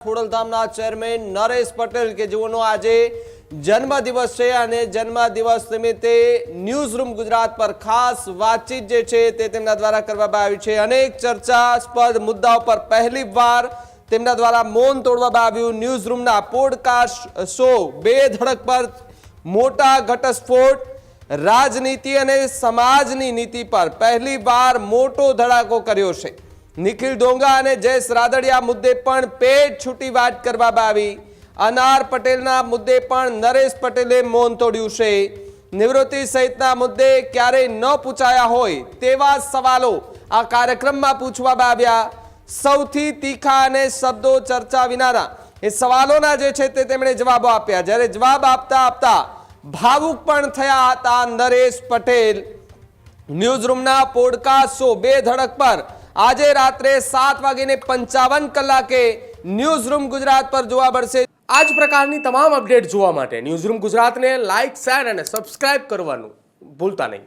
ખોડલધામના chairman Naresh Patel કે જેઓનો આજે જન્મદિવસ છે અને જન્મદિવસ નિમિત્તે ન્યૂઝ રૂમ ગુજરાત પર ખાસ વાતચીત જે છે તે તેમના દ્વારા કરવામાં આવી છે। અનેક ચર્ચાસ્પદ મુદ્દાઓ પર પહેલીવાર તેમના દ્વારા મૌન તોડવામાં આવ્યું। ન્યૂઝ રૂમના પોડકાસ્ટ શો બે ધડક પર મોટા ઘટસ્ફોટ, રાજનીતિ અને સમાજની નીતિ પર પહેલીવાર મોટો ધડાકો કર્યો છે। નિખિલ ડોંગા અને જયેશ રાદડિયા મુદ્દે પણ પેટ છૂટી વાત કરવામાં આવી। અનાર પટેલના મુદ્દે પણ નરેશ પટેલે મૌન તોડ્યું છે। નિવૃત્તિ સહિતના મુદ્દે ક્યારેય ન પૂછાયા હોય તેવા સવાલો આ કાર્યક્રમમાં પૂછવામાં આવ્યા। સૌથી તીખા અને શબ્દો ચર્ચા વિનાના એ સવાલોના જે છે તે તેમણે જવાબો આપ્યા। જ્યારે જવાબ આપતા આપતા ભાવુક પણ થયા હતા નરેશ પટેલ। ન્યૂઝ રૂમના પોડકાસ્ટ શો બે ધડક પર આજે રાત્રે 7:55 ન્યૂઝ રૂમ ગુજરાત પર જોવા મળશે। આ જ પ્રકારની તમામ અપડેટ જોવા માટે ન્યૂઝ રૂમ ગુજરાતને લાઇક, શેર અને સબસ્ક્રાઇબ કરવાનું ભૂલતા નહીં।